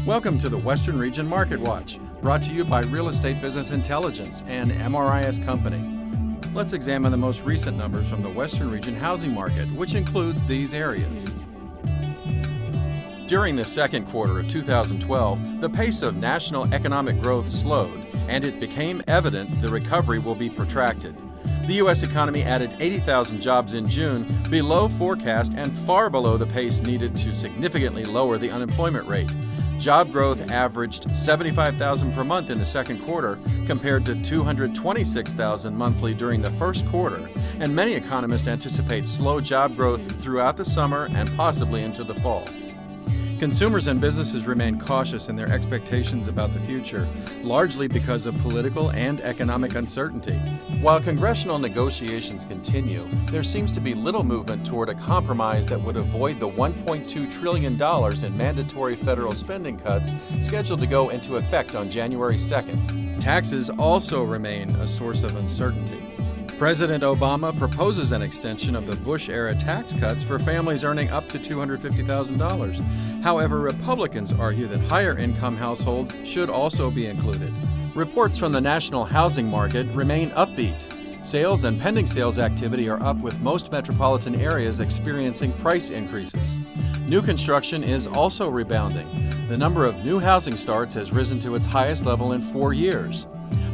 Welcome to the Western Region Market Watch, brought to you by Real Estate Business Intelligence and MRIS Company. Let's examine the most recent numbers from the Western Region housing market, which includes these areas. During the second quarter of 2012, the pace of national economic growth slowed, and it became evident the recovery will be protracted. The U.S. economy added 80,000 jobs in June, below forecast and far below the pace needed to significantly lower the unemployment rate. Job growth averaged 75,000 per month in the second quarter, compared to 226,000 monthly during the first quarter, and many economists anticipate slow job growth throughout the summer and possibly into the fall. Consumers and businesses remain cautious in their expectations about the future, largely because of political and economic uncertainty. While congressional negotiations continue, there seems to be little movement toward a compromise that would avoid the $1.2 trillion in mandatory federal spending cuts scheduled to go into effect on January 2nd. Taxes also remain a source of uncertainty. President Obama proposes an extension of the Bush-era tax cuts for families earning up to $250,000. However, Republicans argue that higher-income households should also be included. Reports from the national housing market remain upbeat. Sales and pending sales activity are up, with most metropolitan areas experiencing price increases. New construction is also rebounding. The number of new housing starts has risen to its highest level in 4 years.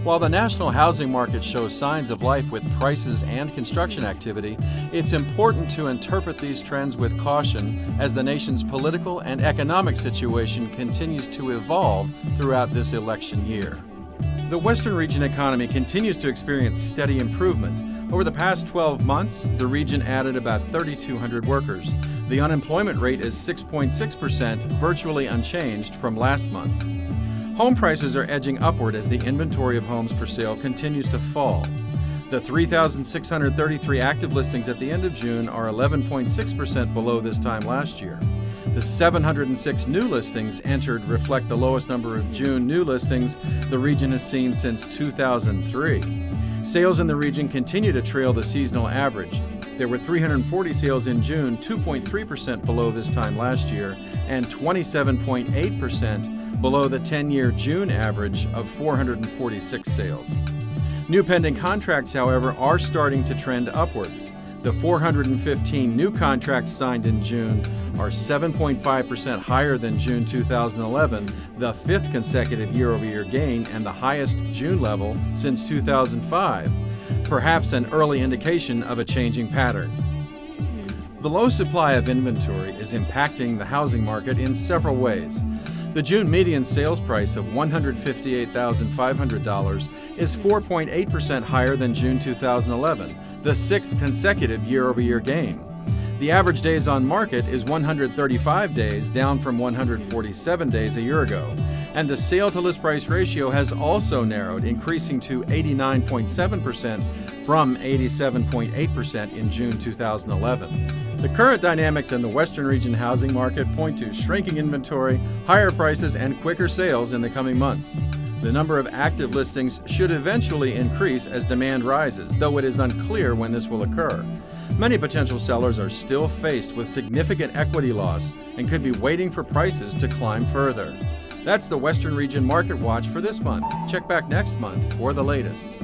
While the national housing market shows signs of life with prices and construction activity, it's important to interpret these trends with caution as the nation's political and economic situation continues to evolve throughout this election year. The Western Region economy continues to experience steady improvement. Over the past 12 months, the region added about 3,200 workers. The unemployment rate is 6.6%, virtually unchanged from last month. Home prices are edging upward as the inventory of homes for sale continues to fall. The 3,633 active listings at the end of June are 11.6% below this time last year. The 706 new listings entered reflect the lowest number of June new listings the region has seen since 2003. Sales in the region continue to trail the seasonal average. There were 340 sales in June, 2.3% below this time last year, and 27.8% below the 10-year June average of 446 sales. New pending contracts, however, are starting to trend upward. The 415 new contracts signed in June are 7.5% higher than June 2011, the fifth consecutive year-over-year gain and the highest June level since 2005, perhaps an early indication of a changing pattern. The low supply of inventory is impacting the housing market in several ways. The June median sales price of $158,500 is 4.8% higher than June 2011, the sixth consecutive year-over-year gain. The average days on market is 135 days, down from 147 days a year ago, and the sale-to-list price ratio has also narrowed, increasing to 89.7% from 87.8% in June 2011. The current dynamics in the Western Region housing market point to shrinking inventory, higher prices, and quicker sales in the coming months. The number of active listings should eventually increase as demand rises, though it is unclear when this will occur. Many potential sellers are still faced with significant equity loss and could be waiting for prices to climb further. That's the Western Region Market Watch for this month. Check back next month for the latest.